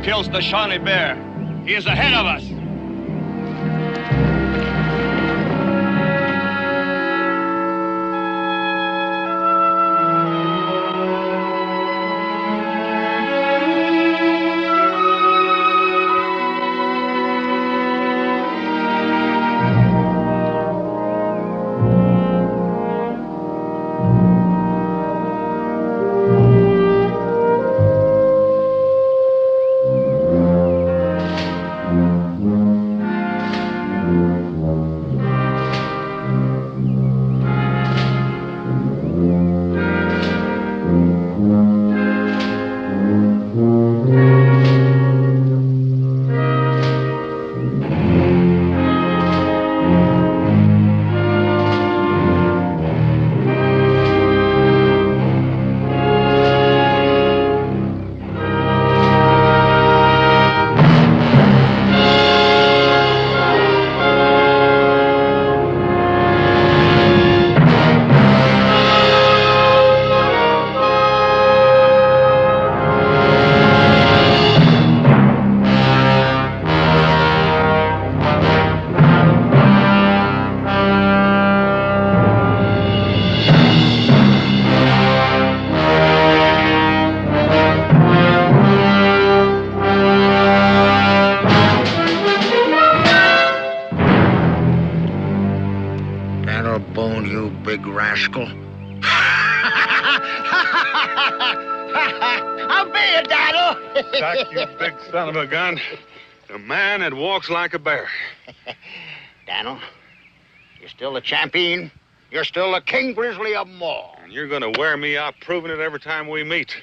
who kills the Shawnee Bear. He is ahead of us. Boone, you big rascal. I'll be a Dado. Doc, you big son of a gun. A man that walks like a bear. Daniel, you're still the champion. You're still the King Grizzly of them all. And you're going to wear me out proving it every time we meet.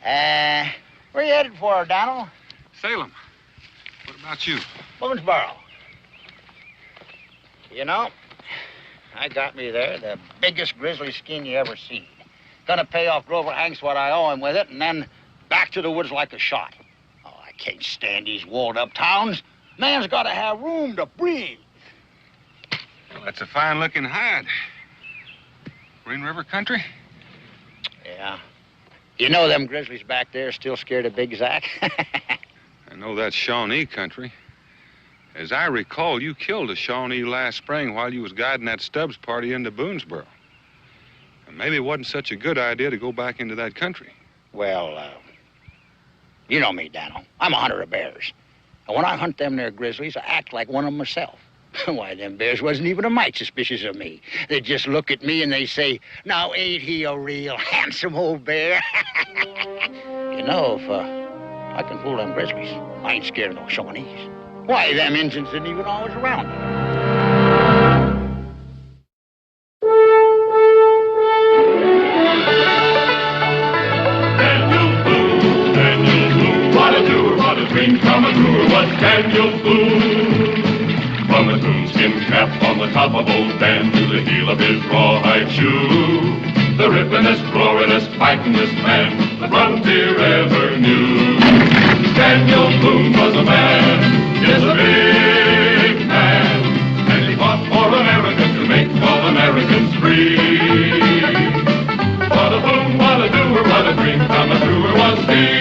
Where you headed for, Daniel? Salem. What about you? Boonesboro. You know, I got me there the biggest grizzly skin you ever seen. Gonna pay off Grover Hanks what I owe him with it, and then back to the woods like a shot. Oh, I can't stand these walled-up towns. Man's gotta have room to breathe. Well, that's a fine-looking hide. Green River country? Yeah. You know them grizzlies back there still scared of Big Zack? I know that's Shawnee country. As I recall, you killed a Shawnee last spring while you was guiding that Stubbs party into Boonesboro. And maybe it wasn't such a good idea to go back into that country. Well, you know me, Daniel. I'm a hunter of bears. And when I hunt them there grizzlies, I act like one of them myself. Why, them bears wasn't even a mite suspicious of me. They just look at me and they say, now ain't he a real handsome old bear? You know, if I can fool them grizzlies, I ain't scared of no Shawnees. Why, them Injuns didn't even always around here. What a doer, what a dream come a brewer was Daniel Boone. From a coonskin cap on the top of old Dan to the heel of his rawhide shoe, the rippin'est, roarin'est, fightin'est man the frontier ever knew. Daniel Boone was a man, yes, a big man, and he fought for America to make all Americans free. What a boom, what a doer, what a dream come a brewer was he.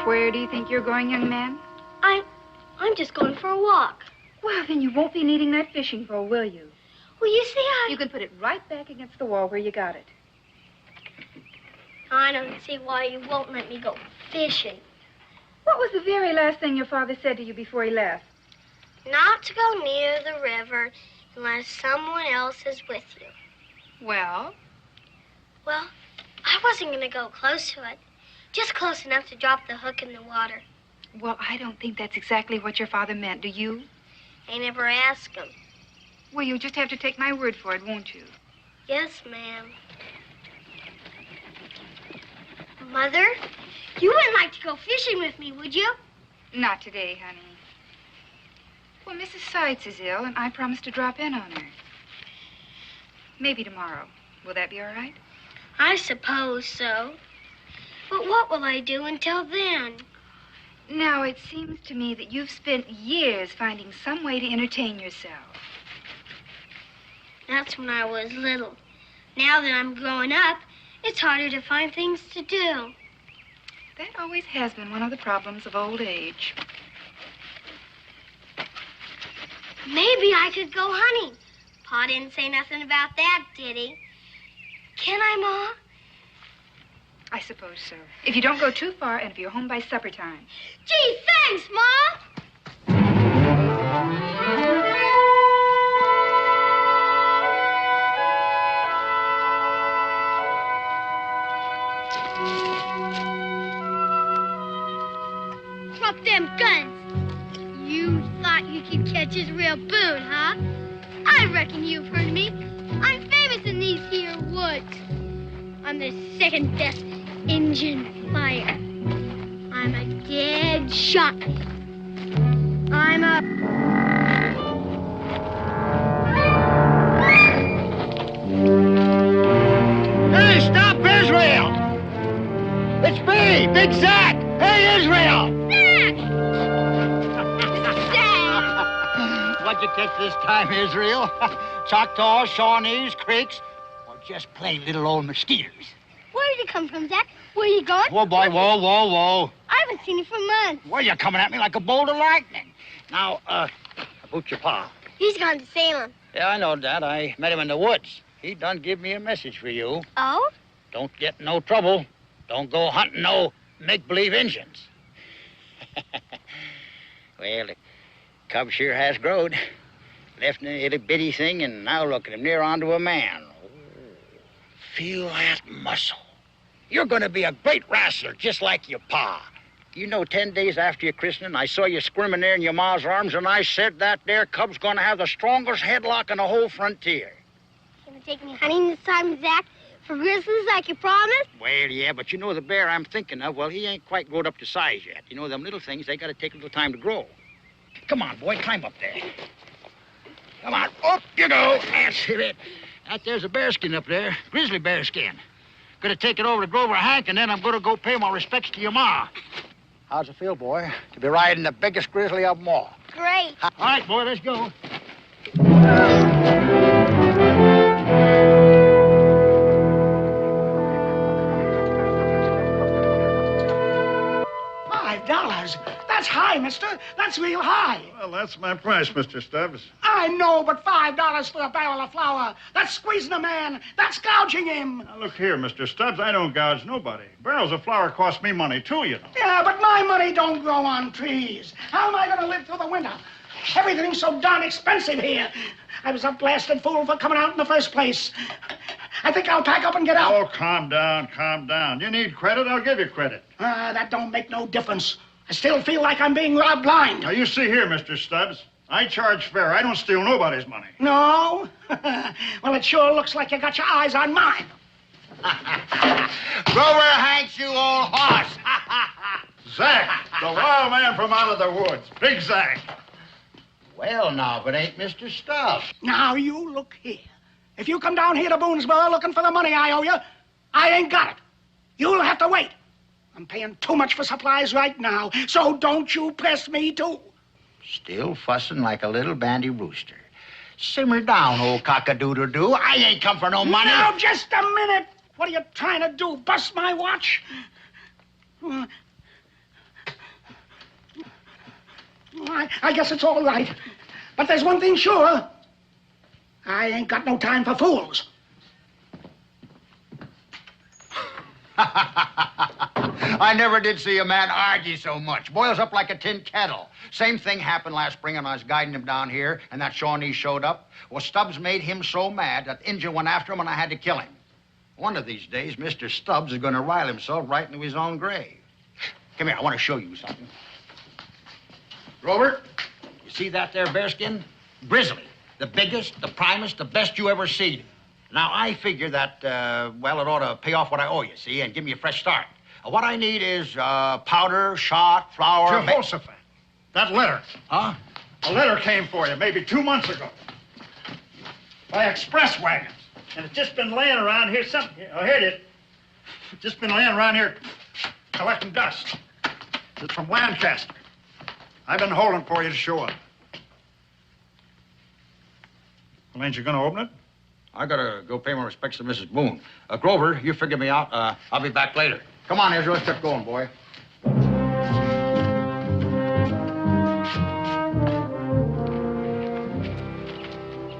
Where do you think you're going, young man? I'm just going for a walk. Well, then you won't be needing that fishing pole, will you? Well, you see, You can put it right back against the wall where you got it. I don't see why you won't let me go fishing. What was the very last thing your father said to you before he left? Not to go near the river unless someone else is with you. Well? Well, I wasn't going to go close to it. Just close enough to drop the hook in the water. Well, I don't think that's exactly what your father meant, do you? I never asked him. Well, you'll just have to take my word for it, won't you? Yes, ma'am. Mother, you wouldn't like to go fishing with me, would you? Not today, honey. Well, Mrs. Seitz is ill, and I promised to drop in on her. Maybe tomorrow. Will that be all right? I suppose so. But what will I do until then? Now, it seems to me that you've spent years finding some way to entertain yourself. That's when I was little. Now that I'm growing up, it's harder to find things to do. That always has been one of the problems of old age. Maybe I could go hunting. Pa didn't say nothing about that, did he? Can I, Ma? I suppose so. If you don't go too far and if you're home by supper time. Gee, thanks, Ma! Drop them guns. You thought you could catch his real Boone, huh? I reckon you've heard of me. I'm famous in these here woods. I'm the second best Injun fire. I'm a dead shot. I'm a... Hey, stop, Israel! It's me, Big Zach! Hey, Israel! Zach! What'd you catch this time, Israel? Choctaws, Shawnees, Creeks, or just plain little old mosquitoes? Where did it come from, Zach? Where you going? Whoa, boy, whoa. I haven't seen you for months. Well, you're coming at me like a bolt of lightning. Now, about your pa. He's gone to Salem. Yeah, I know that. I met him in the woods. He done give me a message for you. Oh? Don't get in no trouble. Don't go hunting no make-believe Injuns. Well, the cub sure has growed. Left in a itty bitty thing, and now look at him near onto a man. Oh, feel that muscle. You're going to be a great wrestler, just like your pa. You know, 10 days after your christening, I saw you squirming there in your ma's arms, and I said that there cub's going to have the strongest headlock in the whole frontier. You gonna take me hunting this time, Zach? For grizzlies like you promised? Well, yeah, but you know the bear I'm thinking of, well, he ain't quite grown up to size yet. You know, them little things, they got to take a little time to grow. Come on, boy, climb up there. Come on, up you go. That's it. That there's a bearskin up there, grizzly bearskin. Gonna take it over to Grover Hank, and then I'm gonna go pay my respects to your ma. How's it feel, boy, to be riding the biggest grizzly of them all? Great. All right, boy, let's go. $5. That's high, mister. That's real high. Well, that's my price, Mr. Stubbs. I know, but $5 for a barrel of flour. That's squeezing a man. That's gouging him. Now, look here, Mr. Stubbs. I don't gouge nobody. Barrels of flour cost me money, too, you know. Yeah, but my money don't grow on trees. How am I going to live through the winter? Everything's so darn expensive here. I was a blasted fool for coming out in the first place. I think I'll pack up and get out. Oh, calm down, calm down. You need credit, I'll give you credit. That don't make no difference. I still feel like I'm being robbed blind. Now, you see here, Mr. Stubbs. I charge fair. I don't steal nobody's money. No? Well, it sure looks like you got your eyes on mine. Grover Hanks, you old horse. Zach, the wild man from out of the woods. Big Zach. Well, now, if it ain't Mr. Stubbs. Now, you look here. If you come down here to Boonesboro looking for the money I owe you, I ain't got it. You'll have to wait. I'm paying too much for supplies right now, so don't you press me, too. Still fussing like a little bandy rooster. Simmer down, old cock-a-doodle-doo. I ain't come for no money. Now, just a minute. What are you trying to do, bust my watch? I guess it's all right. But there's one thing sure. I ain't got no time for fools. I never did see a man argue so much. Boils up like a tin kettle. Same thing happened last spring when I was guiding him down here, and that Shawnee showed up. Well, Stubbs made him so mad that the Injun went after him, and I had to kill him. One of these days, Mr. Stubbs is going to rile himself right into his own grave. Come here, I want to show you something. Grover, you see that there bearskin? Grizzly. The biggest, the primest, the best you ever seen. Now, I figure that, well, it ought to pay off what I owe you, see, and give me a fresh start. What I need is powder, shot, flour... Jehoshaphat, that letter. Huh? A letter came for you maybe 2 months ago. By express wagons. And it's just been laying around here oh, here it is. Just been laying around here collecting dust. It's from Lancaster. I've been holding for you to show up. Well, ain't you gonna open it? I gotta go pay my respects to Mrs. Boone. Grover, you figure me out. I'll be back later. Come on, Ezra, let's get going, boy.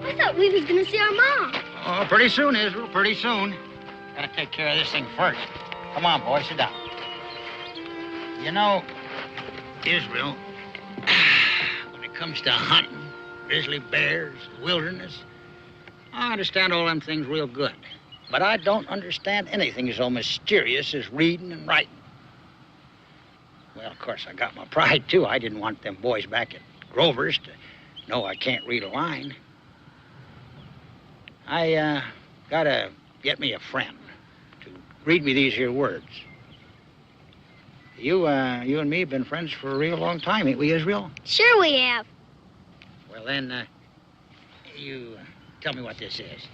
I thought we was gonna see our mom. Oh, pretty soon, Israel, pretty soon. Gotta take care of this thing first. Come on, boy, sit down. You know, Israel, when it comes to hunting, grizzly bears, wilderness, I understand all them things real good. But I don't understand anything so mysterious as reading and writing. Well, of course, I got my pride, too. I didn't want them boys back at Grover's to know I can't read a line. I gotta get me a friend to read me these here words. You and me have been friends for a real long time, ain't we, Israel? Sure we have. Well, then, you tell me what this is.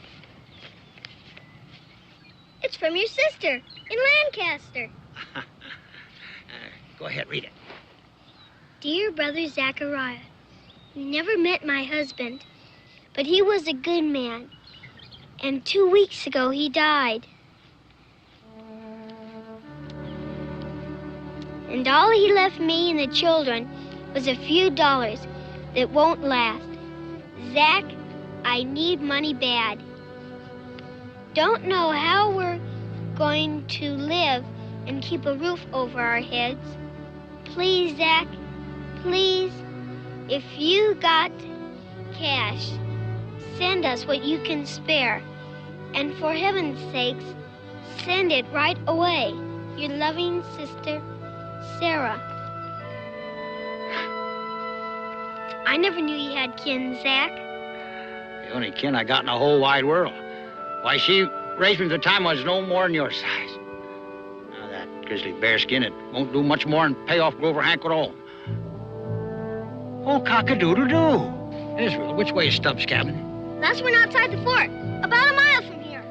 It's from your sister in Lancaster. Go ahead, read it. Dear Brother Zachariah, you never met my husband, but he was a good man. And 2 weeks ago, he died. And all he left me and the children was a few dollars that won't last. Zach, I need money bad. Don't know how we're going to live and keep a roof over our heads. Please, Zach, please, if you got cash, send us what you can spare. And for heaven's sakes, send it right away. Your loving sister, Sarah. I never knew you had kin, Zach. The only kin I got in the whole wide world. Why, she raised me at the time I was no more than your size. Now, that grizzly bear skin, it won't do much more than pay off Grover Hank at all. Oh, cock-a-doodle-doo. Israel, which way is Stubbs' cabin? Last one outside the fort, about a mile from here.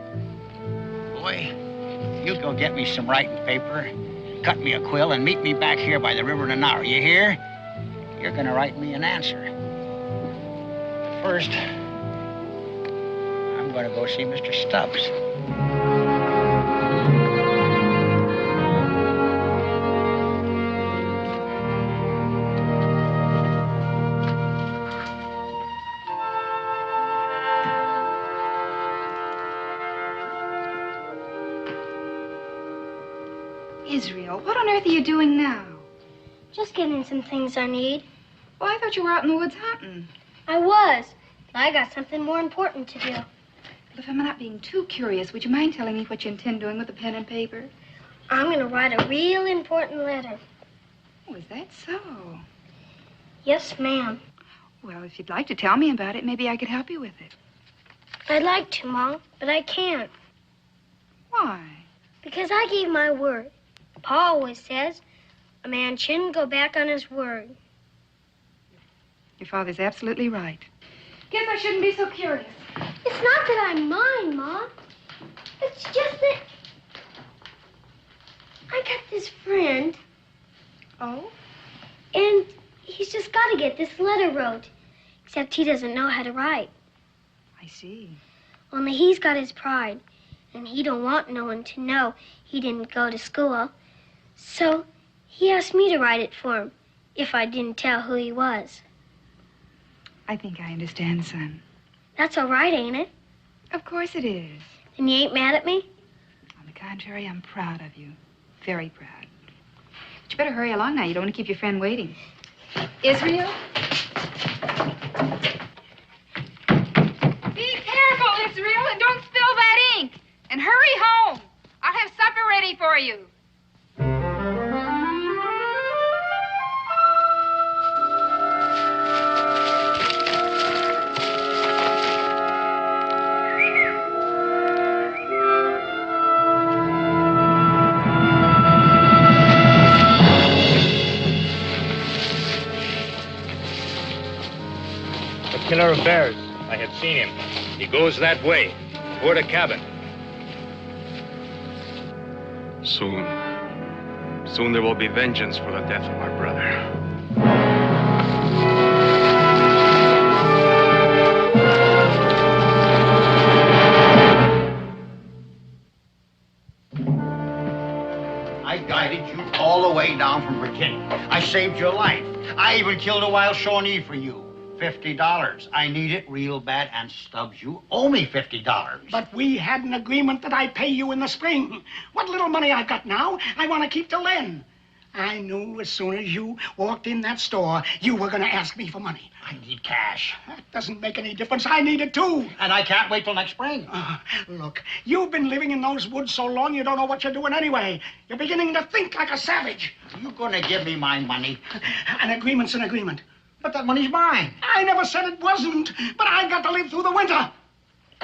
Boy, you go get me some writing paper, cut me a quill, and meet me back here by the river in an hour. You hear? You're gonna write me an answer. First, I'm gonna go see Mr. Stubbs. Israel, what on earth are you doing now? Just getting some things I need. Well, I thought you were out in the woods hunting. I was, but I got something more important to do. Well, if I'm not being too curious, would you mind telling me what you intend doing with the pen and paper? I'm going to write a real important letter. Oh, is that so? Yes, ma'am. Well, if you'd like to tell me about it, maybe I could help you with it. I'd like to, Mom, but I can't. Why? Because I gave my word. Pa always says a man shouldn't go back on his word. Your father's absolutely right. Guess I shouldn't be so curious. It's not that I'm mine, Mom. It's just that I got this friend. Oh? And he's just got to get this letter wrote. Except he doesn't know how to write. I see. Only he's got his pride. And he don't want no one to know he didn't go to school. So he asked me to write it for him, if I didn't tell who he was. I think I understand, son. That's all right, ain't it? Of course it is. And you ain't mad at me? On the contrary, I'm proud of you. Very proud. But you better hurry along now. You don't want to keep your friend waiting. Israel? Be careful, Israel, and don't spill that ink. And hurry home. I'll have supper ready for you. Killer of bears. I have seen him. He goes that way, toward a cabin. Soon there will be vengeance for the death of my brother. I guided you all the way down from Virginia. I saved your life. I even killed a wild Shawnee for you. $50. I need it real bad, and Stubbs, you owe me $50. But we had an agreement that I'd pay you in the spring. What little money I've got now, I want to keep till then. I knew as soon as you walked in that store, you were going to ask me for money. I need cash. That doesn't make any difference. I need it, too. And I can't wait till next spring. Look, you've been living in those woods so long you don't know what you're doing anyway. You're beginning to think like a savage. You going to give me my money? An agreement's an agreement. But that money's mine. I never said it wasn't, but I've got to live through the winter.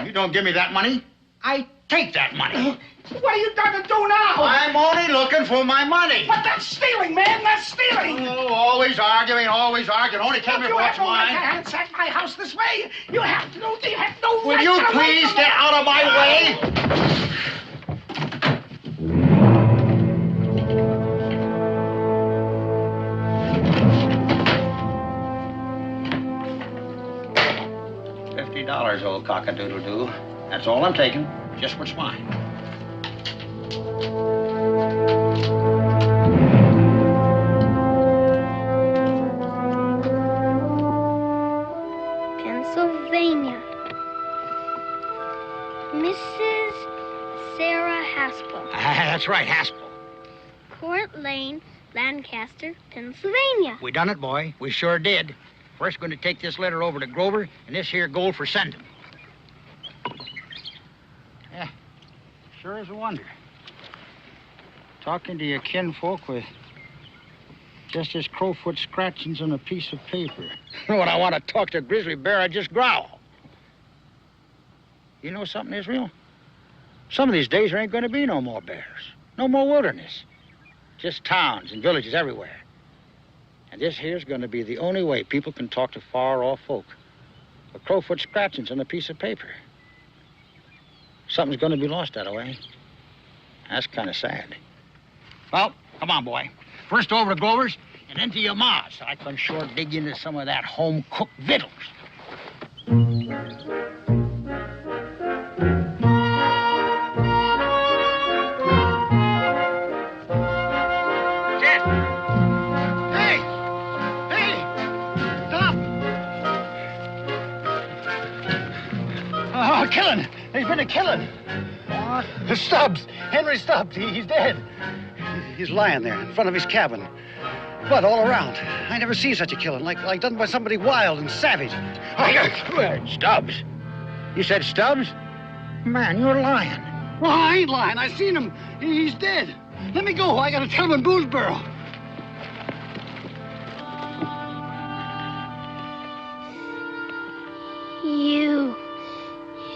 You don't give me that money, I take that money. What are you trying to do now? I'm only looking for my money. But that's stealing, man. That's stealing. Oh, always arguing, always arguing. Only tell me You what's have to mine. ransack my house this way. You have no Will right you to please ransack get me. out of my way? $50, old cock-a-doodle-doo. That's all I'm taking. Just what's mine. Pennsylvania. Mrs. Sarah Haspel. That's right, Haspel. Court Lane, Lancaster, Pennsylvania. We done it, boy. We sure did. First, going to take this letter over to Grover, and this here gold for sending. Yeah, sure is a wonder. Talking to your kinfolk with just his crowfoot scratchings on a piece of paper. When I want to talk to a grizzly bear, I just growl. You know something, Israel? Some of these days there ain't going to be no more bears. No more wilderness. Just towns and villages everywhere. And this here's going to be the only way people can talk to far-off folk. A crowfoot scratchings on a piece of paper. Something's going to be lost that way. That's kind of sad. Well, come on, boy. First over to Grover's and then to your ma's. I can sure dig into some of that home-cooked victuals. Killing. There's been a killing. What? Stubbs. Henry Stubbs. He's dead. He's lying there in front of his cabin. Blood all around. I never seen such a killing, like done by somebody wild and savage. Stubbs? You said Stubbs? Man, you're lying. Well, I ain't lying. I seen him. He's dead. Let me go. I gotta tell him in Boonesboro.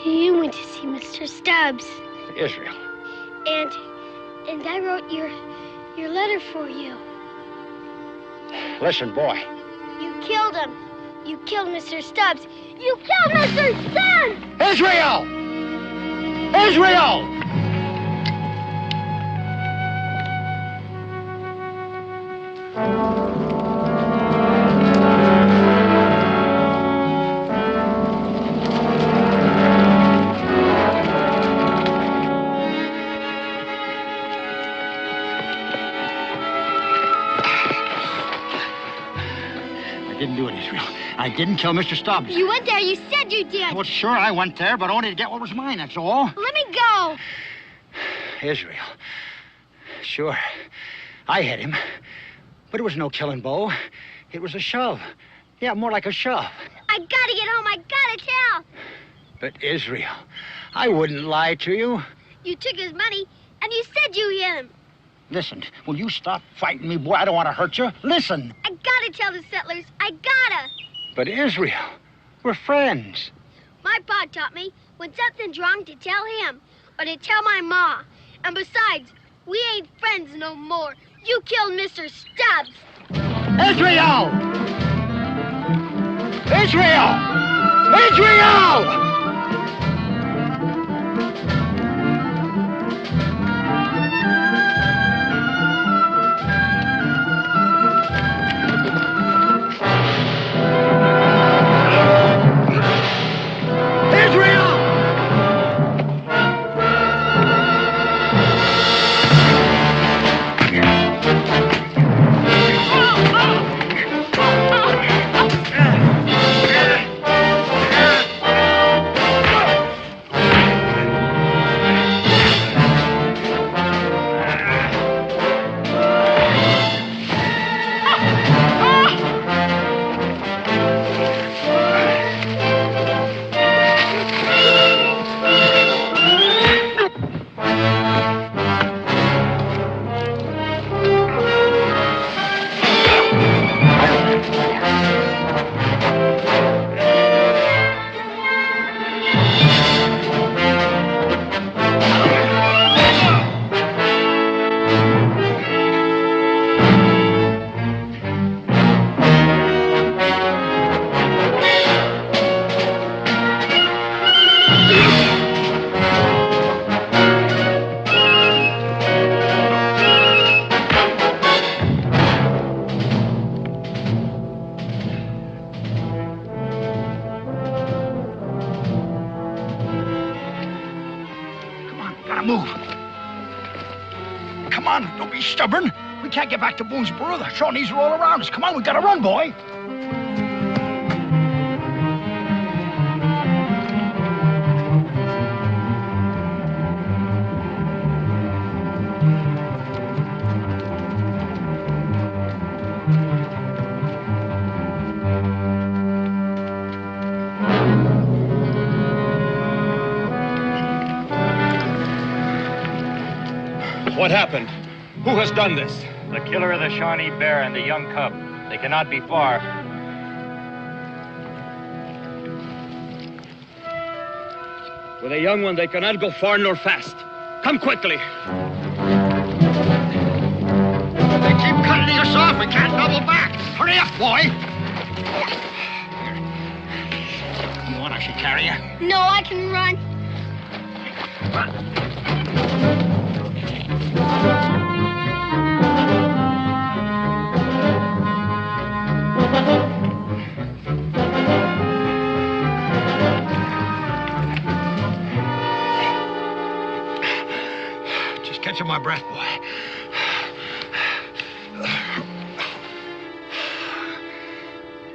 You went to see Mr. Stubbs. Israel. And I wrote your letter for you. Listen, boy. You killed him. You killed Mr. Stubbs. You killed Mr. Stubbs! Israel! Israel! I didn't kill Mr. Stubbs. You went there. You said you did. Well, sure, I went there, but only to get what was mine, that's all. Let me go. Israel. Sure, I hit him. But it was no killing blow. It was a shove. Yeah, more like a shove. I gotta get home. I gotta tell. But Israel, I wouldn't lie to you. You took his money, and you said you hit him. Listen, will you stop fighting me, boy? I don't want to hurt you. Listen. I gotta tell the settlers. I gotta. But Israel, we're friends. My pa taught me when something's wrong to tell him or to tell my ma. And besides, we ain't friends no more. You killed Mr. Stubbs. Israel! Israel! Adriel! Move. Come on, don't be stubborn. We can't get back to Boonesboro. The Shawnees are all around us. Come on, we gotta run, boy. What happened? Who has done this? The killer of the Shawnee bear and the young cub. They cannot be far. With a young one, they cannot go far nor fast. Come quickly. They keep cutting us off. We can't double back. Hurry up, boy. You want us to carry you? No, I can run. Just catching my breath, boy.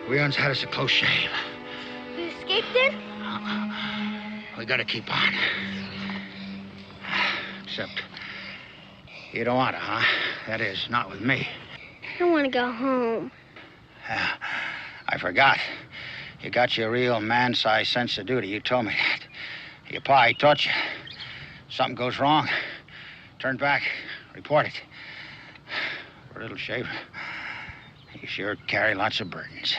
We once had us a close shave. You escaped then? We gotta keep on. Except you don't want to, huh? That is, not with me. I want to go home. I forgot. You got your real man-sized sense of duty. You told me that. Your pa, he taught you. Something goes wrong, turn back, report it. For a little shaver, you sure carry lots of burdens.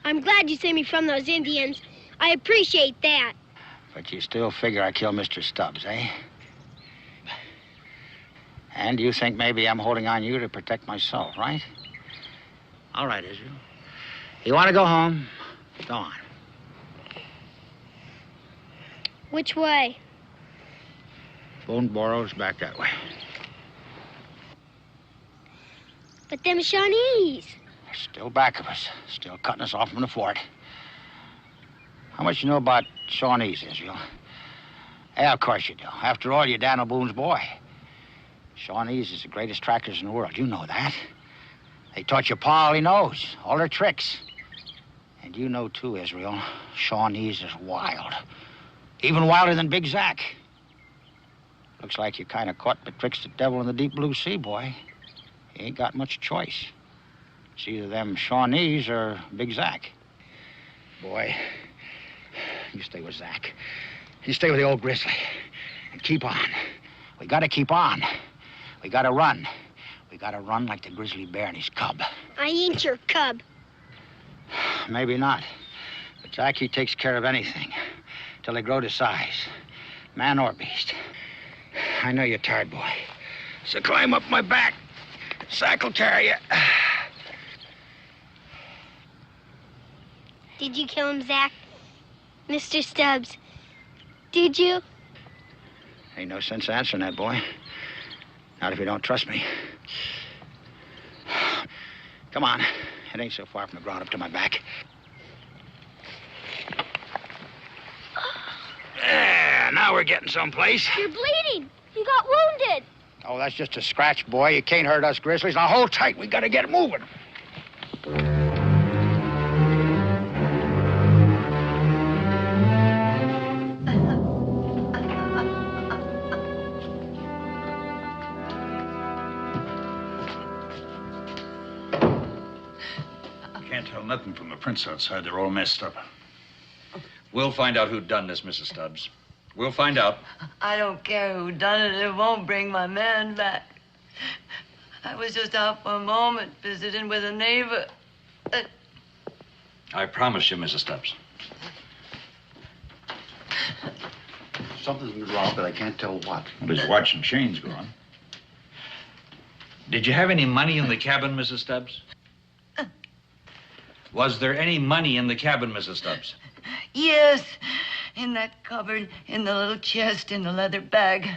I'm glad you saved me from those Indians. I appreciate that. But you still figure I killed Mr. Stubbs, eh? And you think maybe I'm holding on you to protect myself, right? All right, Israel. You want to go home? Go on. Which way? Boonesboro's back that way. But them Shawnees. They're still back of us. Still cutting us off from the fort. How much you know about Shawnees, Israel? Yeah, of course you do. After all, you're Daniel Boone's boy. Shawnees is the greatest trackers in the world. You know that. They taught your pa all he knows, all their tricks. And you know, too, Israel, Shawnees is wild. Even wilder than Big Zack. Looks like you're kind of caught betwixt the devil and the deep blue sea, boy. You ain't got much choice. It's either them Shawnees or Big Zack. Boy, you stay with Zack. You stay with the old Grizzly. And keep on. We gotta keep on. We gotta run. We gotta run like the grizzly bear and his cub. I ain't your cub. Maybe not. But Zack, he takes care of anything till they grow to size, man or beast. I know you're tired, boy. So climb up my back. Zack will carry you. Did you kill him, Zack? Mr. Stubbs, did you? Ain't no sense answering that, boy. Not if you don't trust me. Come on. It ain't so far from the ground up to my back. Yeah, now we're getting someplace. You're bleeding. You got wounded. Oh, that's just a scratch, boy. You can't hurt us grizzlies. Now hold tight. We gotta get moving. Can't tell nothing from the prints outside. They're all messed up. We'll find out who done this, Mrs. Stubbs. We'll find out. I don't care who done it. It won't bring my man back. I was just out for a moment visiting with a neighbor. I promise you, Mrs. Stubbs. Something's wrong, but I can't tell what. Well, his watch and chain's gone. Did you have any money in the cabin, Mrs. Stubbs? Was there any money in the cabin, Mrs. Stubbs? Yes, in that cupboard, in the little chest, in the leather bag.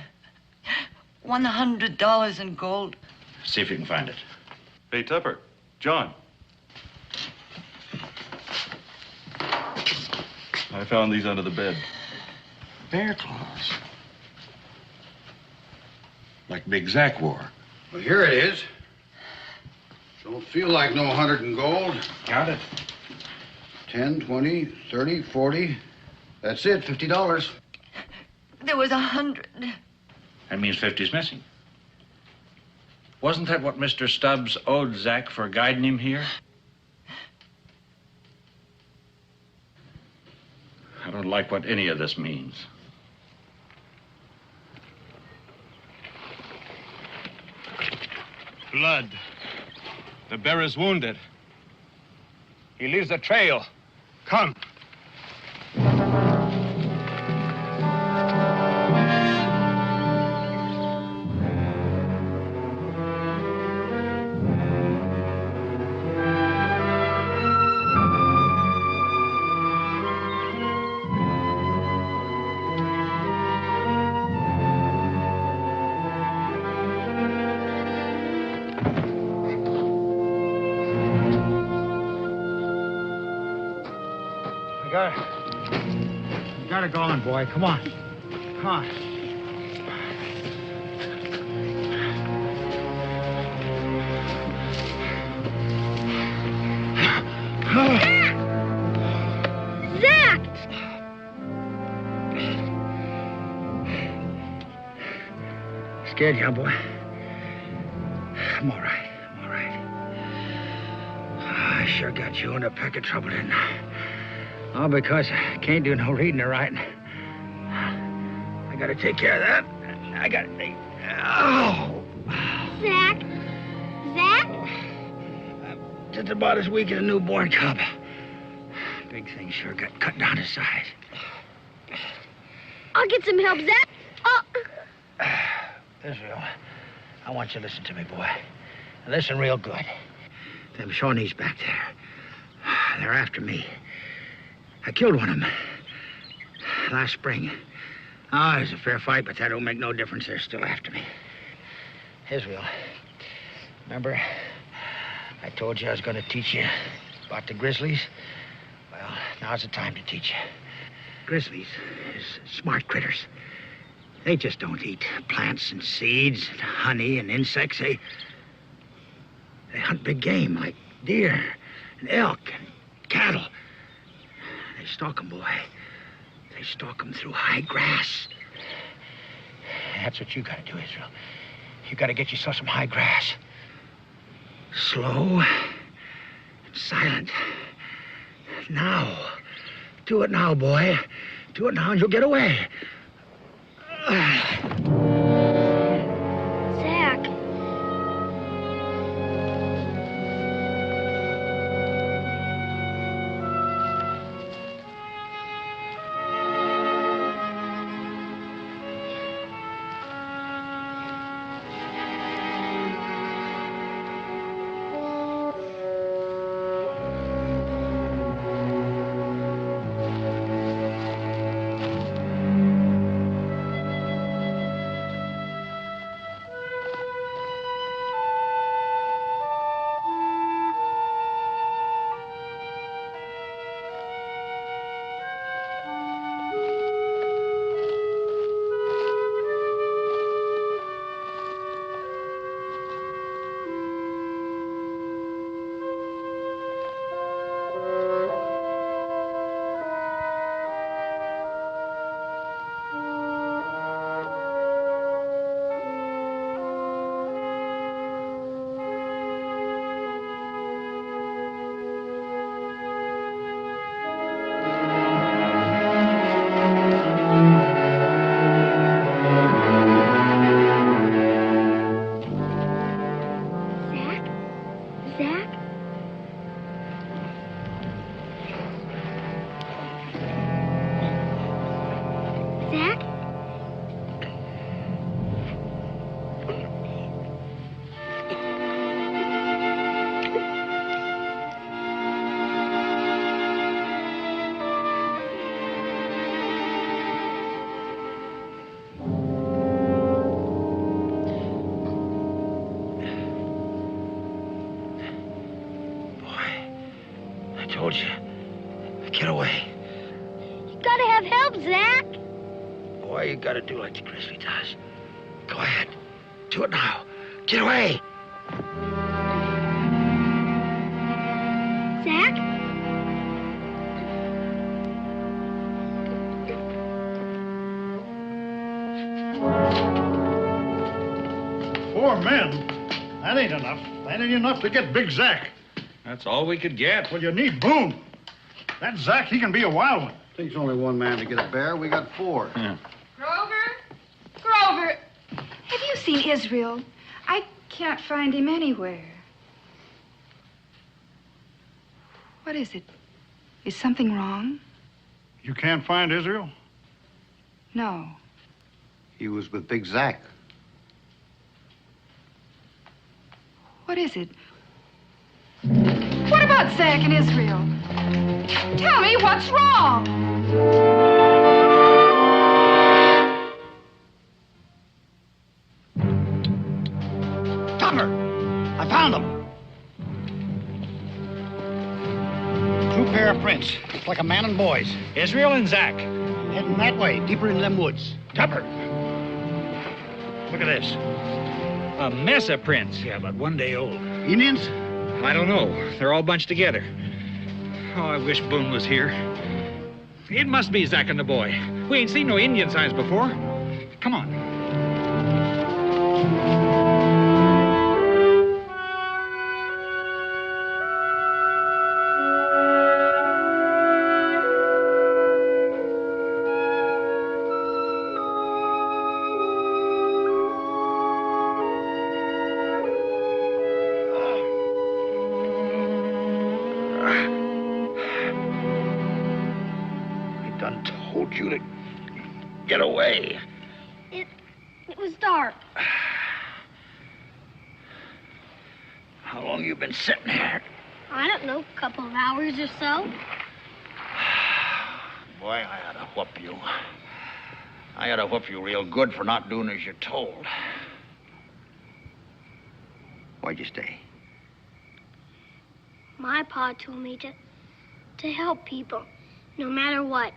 $100 in gold. See if you can find it. Hey, Tupper. John. I found these under the bed. Bear claws. Like Big Zack wore. Well, here it is. Don't feel like no 100 in gold. Count it. 10, 20, 30, 40. That's it, $50. There was 100. That means 50's missing. Wasn't that what Mr. Stubbs owed Zack for guiding him here? I don't like what any of this means. Blood. The bear is wounded. He leaves a trail. Come. You got it going, boy. Come on. Come on. Zack! Scared you, huh, boy? I'm all right. I'm all right. I sure got you in a peck of trouble, didn't I? All because I can't do no reading or writing. I gotta take care of that. I gotta take... Oh! Zack? Zack? I'm just about as weak as a newborn cub. Big thing sure got cut down to size. I'll get some help, Zack. Oh. Israel, I want you to listen to me, boy. And listen real good. Them Shawnees back there, they're after me. I killed one of them last spring. Oh, it was a fair fight, but that don't make no difference. They're still after me. Israel, remember I told you I was going to teach you about the Grizzlies? Well, now's the time to teach you. Grizzlies is smart critters. They just don't eat plants and seeds and honey and insects. They hunt big game like deer and elk and cattle. They stalk them, boy. They stalk them through high grass. That's what you gotta do, Israel. You gotta get yourself some high grass. Slow and silent. Now. Do it now, boy. Do it now and you'll get away. Zack. Zach? Zach? Told you. Get away. You gotta have help, Zach. Boy, you gotta do like the Grizzly does. Go ahead. Do it now. Get away. Zach? Four men? That ain't enough. That ain't enough to get Big Zach. That's all we could get. Well, you need Boone. That Zach, he can be a wild one. Takes only one man to get a bear. We got four. Yeah. Grover, have you seen Israel? I can't find him anywhere. What is it? Is something wrong? You can't find Israel? No. He was with Big Zach. What is it? What about Zach and Israel? Tell me what's wrong. Topper! I found them. Two pair of prints. It's like a man and boys. Israel and Zach. Heading that way, deeper into them woods. Tupper. Look at this. A mess of prints. Yeah, but 1 day old. Indians? I don't know. They're all bunched together. Oh, I wish Boone was here. It must be Zach and the boy. We ain't seen no Indian signs before. Come on. Told you to get away. It was dark. How long you been sitting here? I don't know, a couple of hours or so. Boy, I ought to whoop you. I ought to whoop you real good for not doing as you're told. Why'd you stay? My pa told me to help people, no matter what.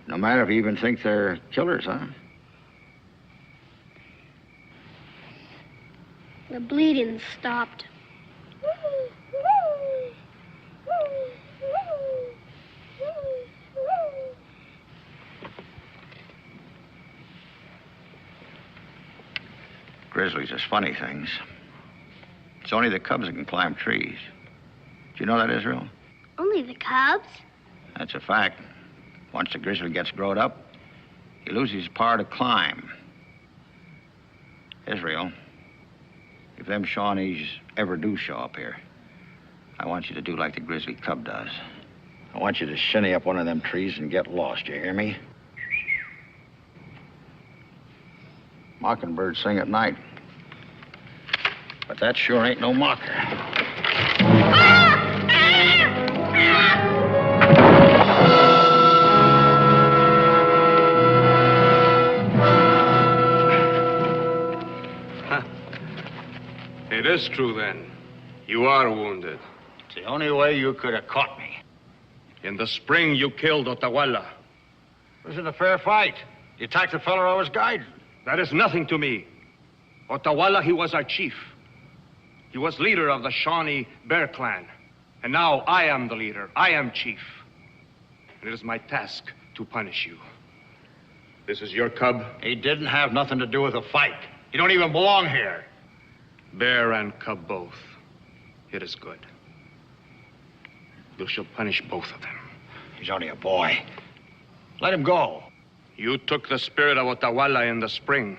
No matter if you even think they're killers, huh? The bleeding stopped. Grizzlies is funny things. It's only the cubs that can climb trees. Do you know that, Israel? Only the cubs? That's a fact. Once the grizzly gets growed up, he loses his power to climb. Israel, if them Shawnees ever do show up here, I want you to do like the grizzly cub does. I want you to shinny up one of them trees and get lost, you hear me? Mockingbirds sing at night. But that sure ain't no mocker. It is true, then. You are wounded. It's the only way you could have caught me. In the spring, you killed Otawala. It was in a fair fight. You attacked the fellow I was guiding. That is nothing to me. Otawala, he was our chief. He was leader of the Shawnee Bear Clan. And now I am the leader. I am chief. And it is my task to punish you. This is your cub? He didn't have nothing to do with the fight. He don't even belong here. Bear and cub both. It is good. You shall punish both of them. He's only a boy. Let him go. You took the spirit of Otawala in the spring.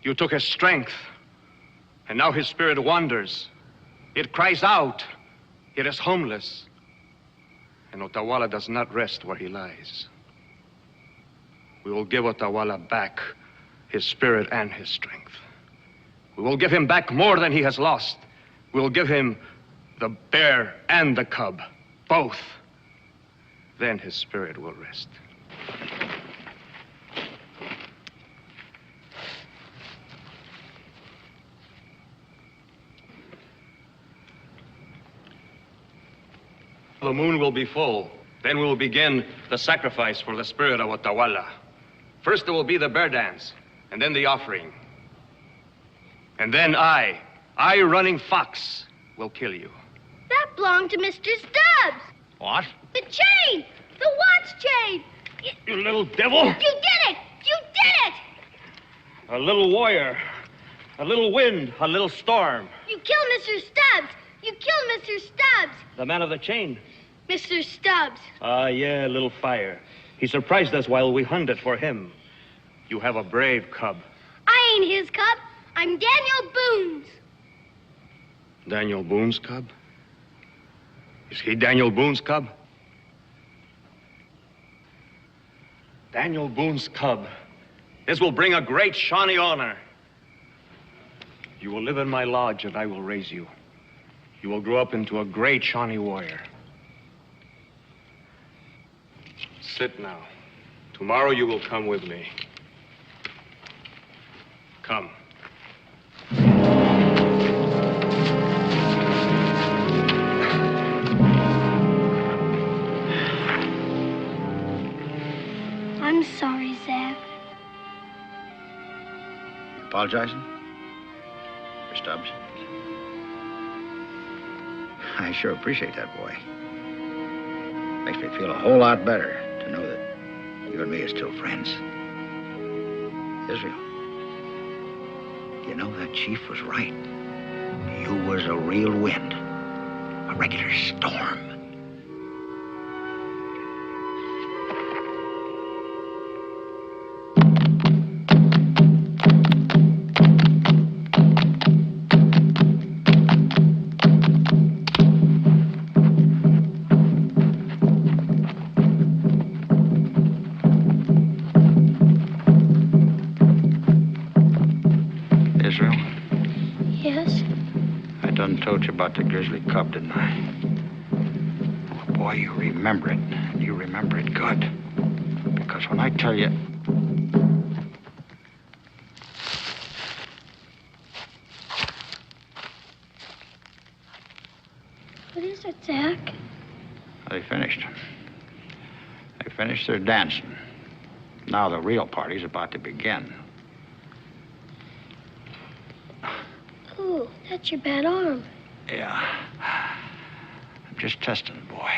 You took his strength. And now his spirit wanders. It cries out. It is homeless. And Otawala does not rest where he lies. We will give Otawala back his spirit and his strength. We will give him back more than he has lost. We will give him the bear and the cub, both. Then his spirit will rest. The moon will be full. Then we will begin the sacrifice for the spirit of Otawala. First there will be the bear dance, and then the offering. And then I, Running Fox, will kill you. That belonged to Mr. Stubbs. What? The chain! The watch chain! You little devil! You did it! You did it! A little warrior, a little wind, a little storm. You killed Mr. Stubbs! You killed Mr. Stubbs! The man of the chain. Mr. Stubbs. Ah, yeah, little fire. He surprised us while we hunted for him. You have a brave cub. I ain't his cub. I'm Daniel Boone's. Daniel Boone's cub? Is he Daniel Boone's cub? Daniel Boone's cub. This will bring a great Shawnee honor. You will live in my lodge and I will raise you. You will grow up into a great Shawnee warrior. Sit now. Tomorrow you will come with me. Come. I'm sorry, Zach. Apologizing? For Stubbs? I sure appreciate that, boy. Makes me feel a whole lot better to know that you and me are still friends. Israel, you know that chief was right. You was a real wind, a regular storm. Told you about the grizzly cub, didn't I? Well, boy, you remember it. And you remember it good. Because when I tell you... What is it, Zach? They finished. They finished their dancing. Now the real party's about to begin. Oh, that's your bad arm. Yeah. I'm just testing it, boy.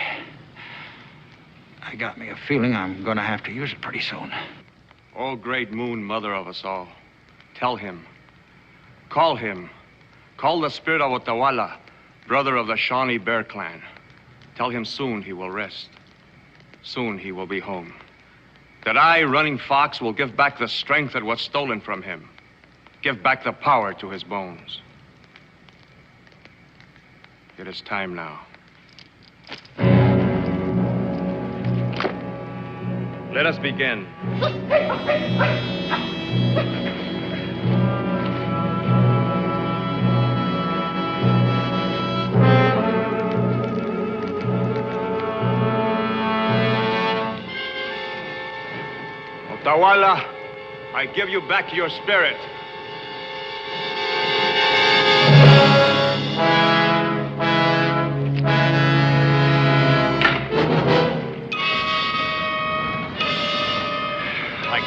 I got me a feeling I'm gonna have to use it pretty soon. Oh, great moon, mother of us all. Tell him. Call him. Call the spirit of Otawala, brother of the Shawnee Bear Clan. Tell him soon he will rest. Soon he will be home. That I, Running Fox, will give back the strength that was stolen from him. Give back the power to his bones. It is time now. Let us begin. Otawala, I give you back your spirit.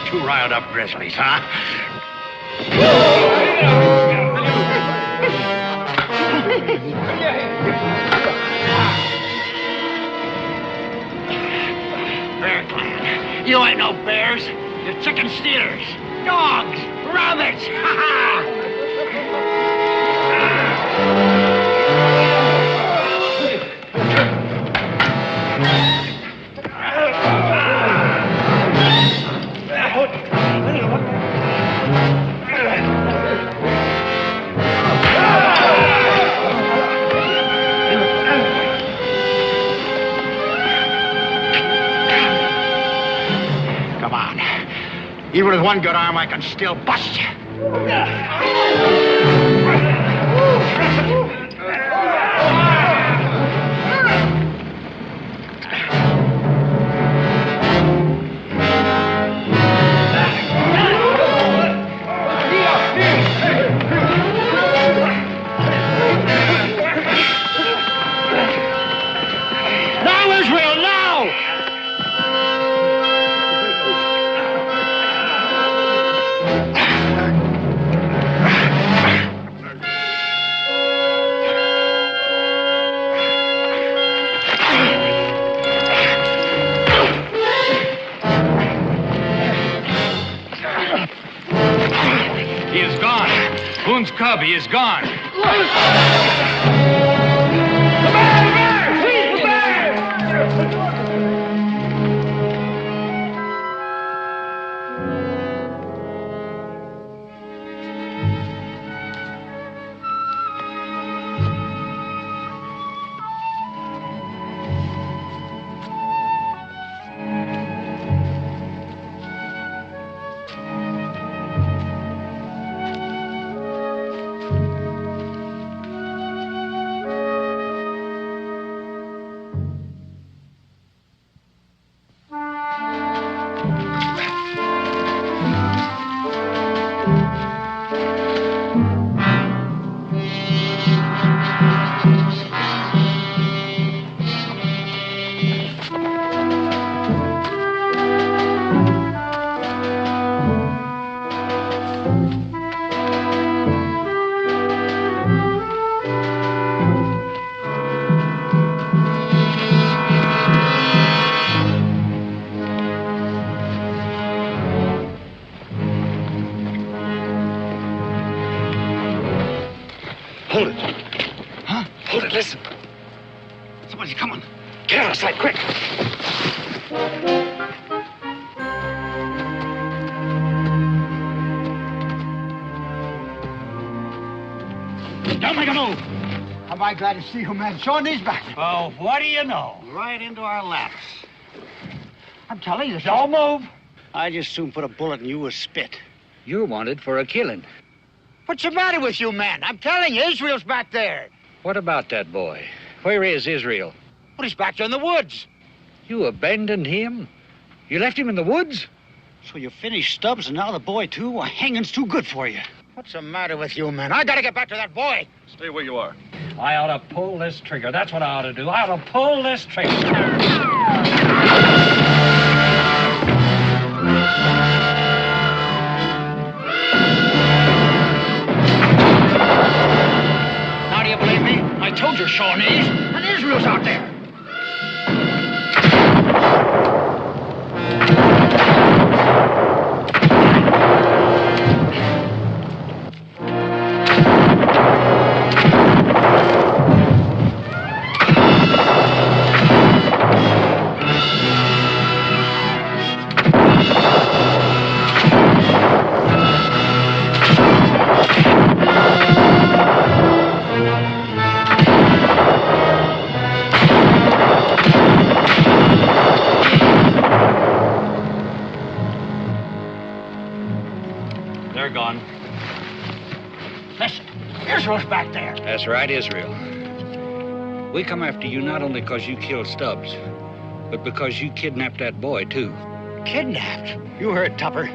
Two riled up grizzlies, huh? Bear Clan. You ain't no bears. You're chicken stealers. Dogs. Rabbits. Ha ha! Even with one good arm, I can still bust you. Boone's cub, he is gone. Hold it. Huh? Hold it, listen. Somebody's coming. Get out of sight, quick. Don't make a move. Am I glad to see you, man? Shawnee's back. Oh, what do you know? Right into our laps. I'm telling you, Don't move. I'd just soon put a bullet in you as spit. You're wanted for a killing. What's the matter with you, man? I'm telling you, Israel's back there. What about that boy? Where is Israel? Well, he's back there in the woods. You abandoned him? You left him in the woods? So you finished Stubbs and now the boy, too? Well, hanging's too good for you. What's the matter with you, man? I gotta get back to that boy. Stay where you are. I ought to pull this trigger. That's what I ought to do. I ought to pull this trigger. Now do you believe me? I told you, Shawnees. And Israel's out there. They're gone. Listen, Israel's back there. That's right, Israel. We come after you not only because you killed Stubbs, but because you kidnapped that boy, too. Kidnapped? You heard, Tupper.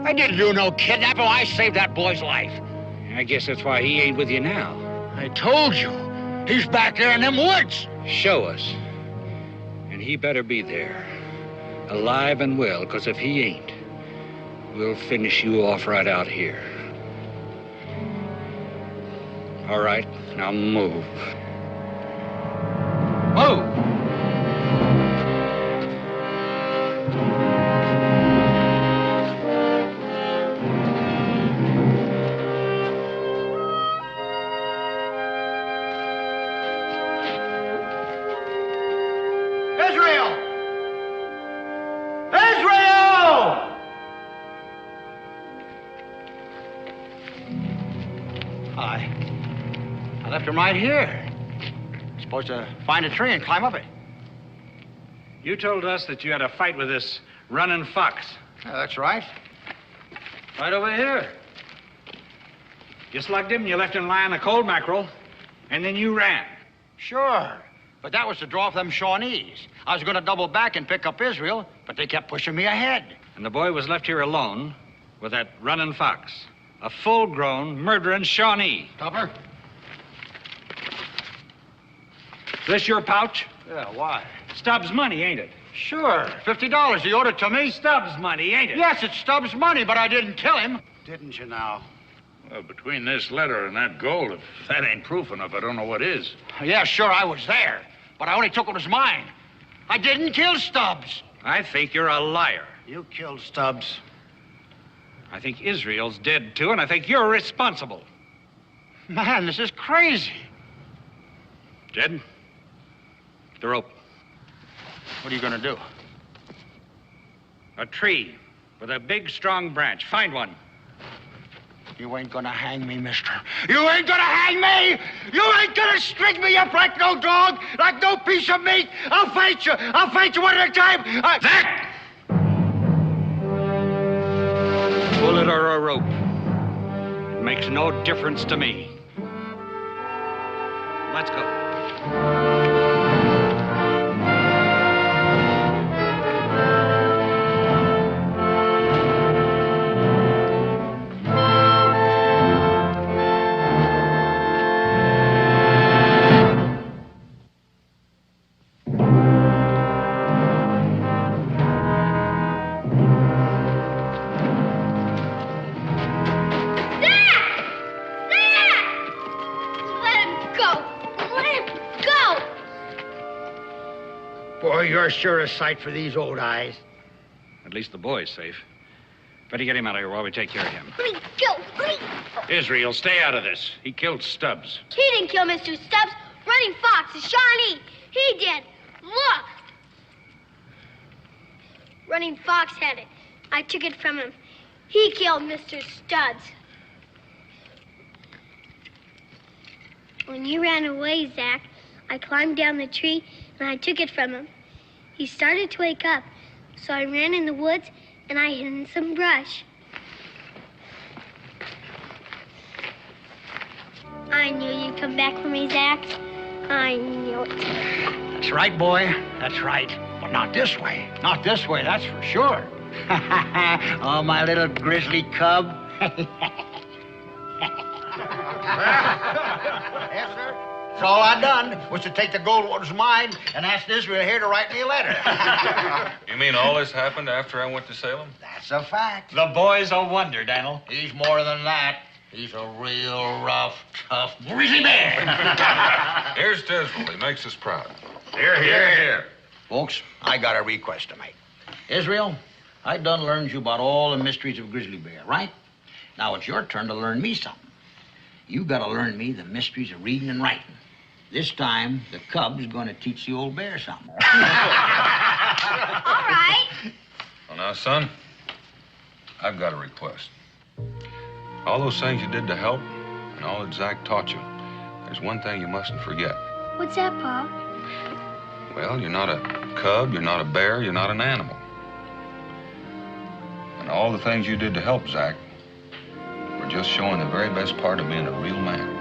I didn't do no kidnapping. I saved that boy's life. I guess that's why he ain't with you now. I told you. He's back there in them woods. Show us. And he better be there. Alive and well, because if he ain't, we'll finish you off right out here. All right, now move. Move! Israel! Israel! I left him right here. Supposed to find a tree and climb up it. You told us that you had a fight with this running fox. Yeah, that's right. Right over here. You slugged him, you left him lying a cold mackerel, and then you ran. Sure. But that was to draw off them Shawnees. I was going to double back and pick up Israel, but they kept pushing me ahead. And the boy was left here alone with that running fox, a full-grown, murdering Shawnee. Tupper? This your pouch? Yeah, why? Stubbs' money, ain't it? Sure. $50. He owed it to me. Stubbs' money, ain't it? Yes, it's Stubbs' money, but I didn't kill him. Didn't you now? Well, between this letter and that gold, if that ain't proof enough, I don't know what is. Yeah, sure, I was there, but I only took what was mine. I didn't kill Stubbs. I think you're a liar. You killed Stubbs. I think Israel's dead, too, and I think you're responsible. Man, this is crazy. Jed, the rope. What are you gonna do? A tree with a big, strong branch. Find one. You ain't gonna hang me, mister. You ain't gonna hang me! You ain't gonna string me up like no dog, like no piece of meat! I'll fight you! I'll fight you one at a time! Zach! Bullet or a rope. It makes no difference to me. Let's go. Boy, you're sure a sight for these old eyes. At least the boy's safe. Better get him out of here while we take care of him. Let me go. Let me... Israel, stay out of this. He killed Stubbs. He didn't kill Mr. Stubbs. Running Fox, the Shawnee. He did. Look. Running Fox had it. I took it from him. He killed Mr. Stubbs. When he ran away, Zach, I climbed down the tree and I took it from him. He started to wake up, so I ran in the woods and I hid in some brush. I knew you'd come back for me, Zach. I knew it. That's right, boy. That's right. But not this way. Not this way, that's for sure. Oh, my little grizzly cub. Yes, sir. So all I done was to take the gold what was mine and ask Israel here to write me a letter. You mean all this happened after I went to Salem? That's a fact. The boy's a wonder, Daniel. He's more than that. He's a real rough, tough grizzly bear. Here's Dismal. He makes us proud. Here, here, here. Folks, I got a request to make. Israel, I done learned you about all the mysteries of grizzly bear, right? Now it's your turn to learn me something. You gotta learn me the mysteries of reading and writing. This time, the cub's gonna teach the old bear something. All right. Well, now, son, I've got a request. All those things you did to help and all that Zach taught you, there's one thing you mustn't forget. What's that, Pa? Well, you're not a cub, you're not a bear, you're not an animal. And all the things you did to help Zach were just showing the very best part of being a real man.